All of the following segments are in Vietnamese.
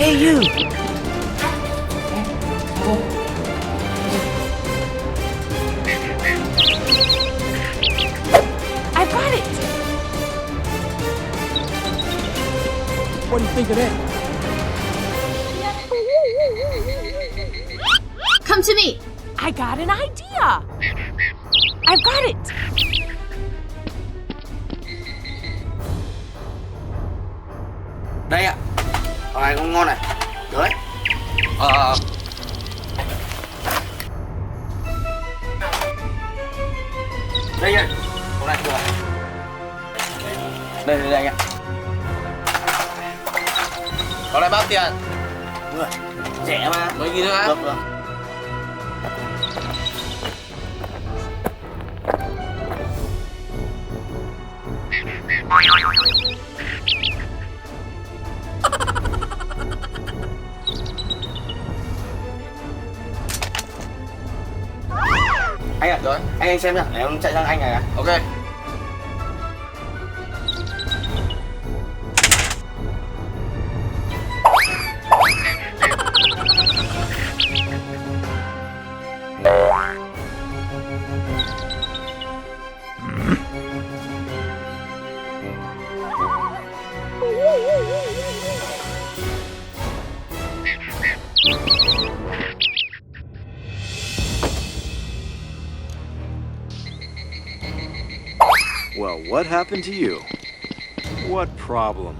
Hey, you! I got it! What do you think of that? Come to me! I got an idea! I've got it! Đây ạ. Này con ngon này. Đấy. Đây nha. Con này được. Đây anh ạ. Con này bao tiền? Rẻ mà. Mấy nghìn nữa á? Được. Anh ạ, rồi, anh xem nhá, để em chạy sang anh này ạ. Ok. Well, what happened to you? What problem?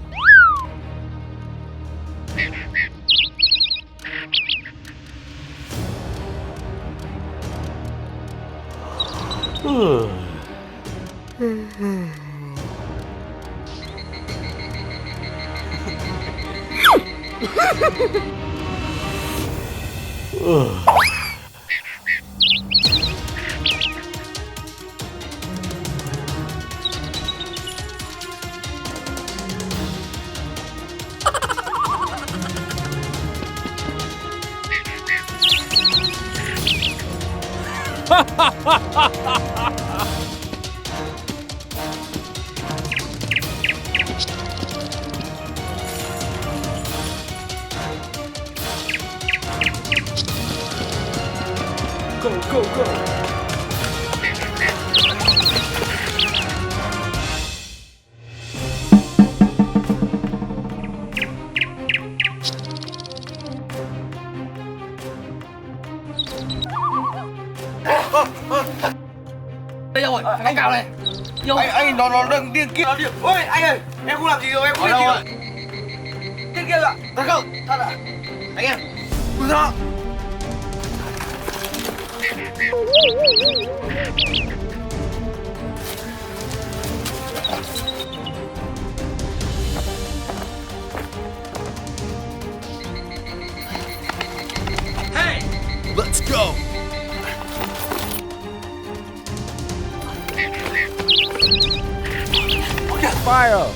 Go, go, go! Đây rồi, anh cào này. Anh nó đừng điên kia nó điên. Ôi anh ơi, em không làm gì đâu, em không biết gì đâu. Điên kia ạ. Thật không? Thật ạ. Anh em. Đừng sợ. Hey! Let's go! Fire!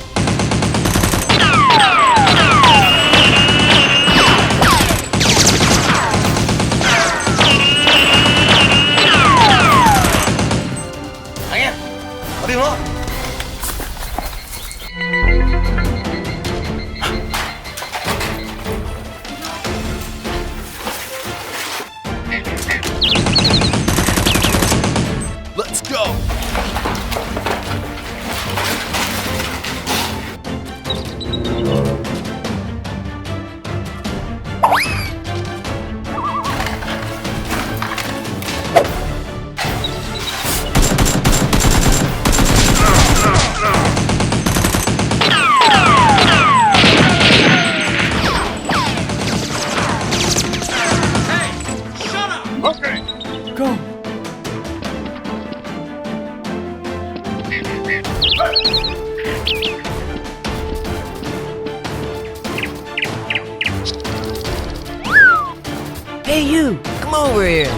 Hey, you! Come over here!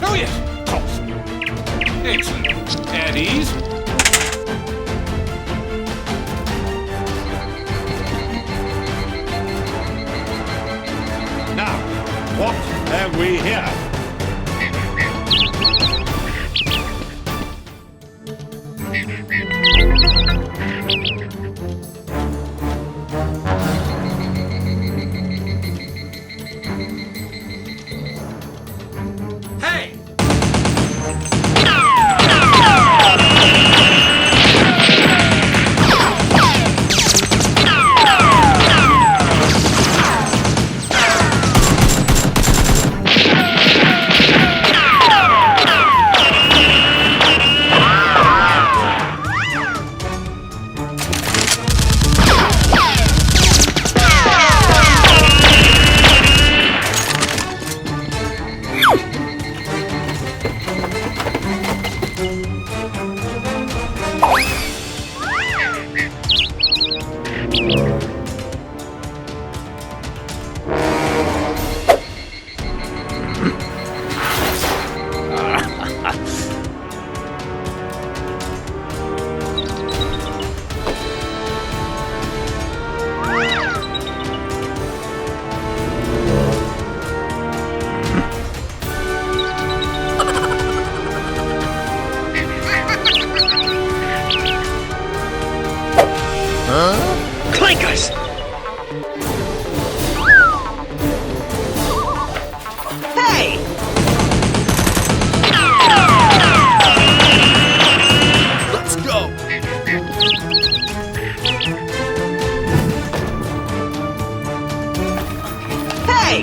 Oh, yes. Oh. Excellent. At ease. Now, what have we here? Hey! Clinkers! Hey! Let's go! Hey!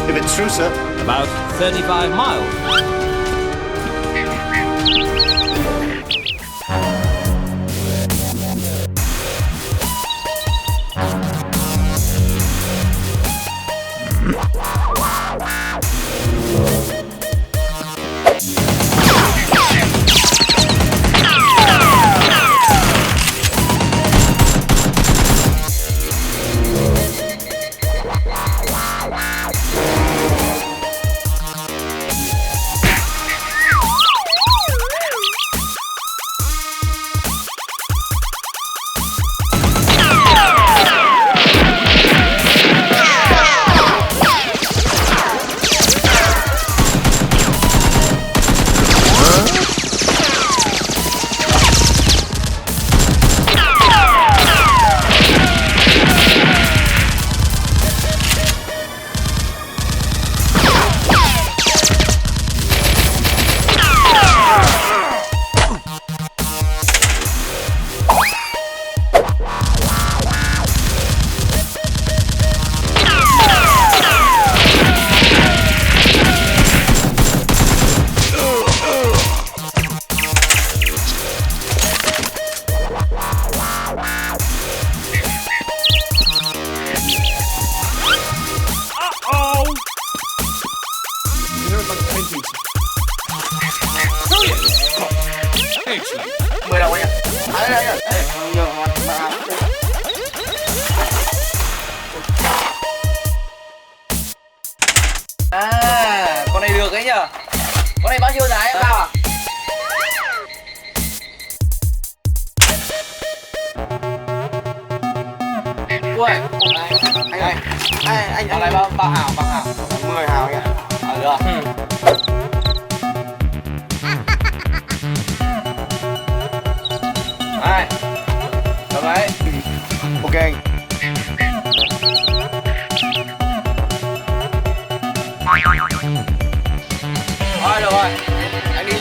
If it's true, sir. About 35 miles. Excellent. 10 đồng anh ạ. À, con này được đấy nhở. Con này bao nhiêu giá em bao à? Ui, anh này bao hào, 10 hào anh ạ. Được. Đây. Được đấy. Ok anh.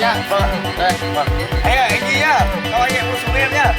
nha. Vâng ạ. Đây, vâng. Anh ơi, anh ghi nhá. Cho anh em mua súng em nhá.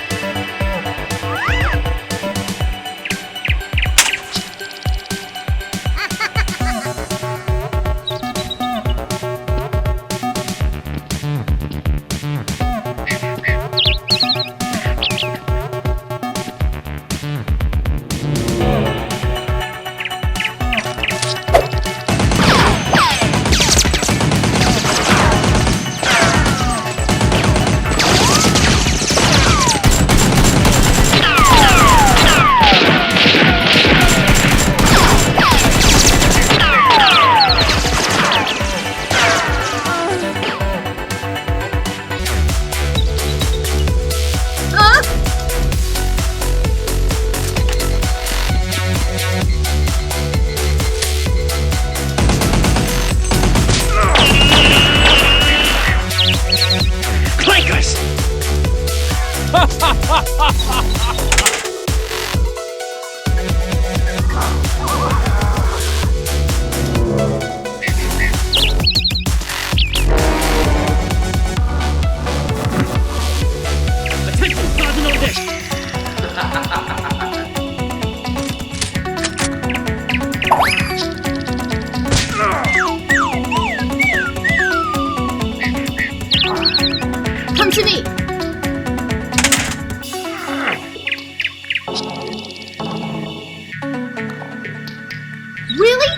Come to me. Really?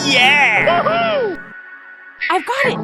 Yeah! I've got it.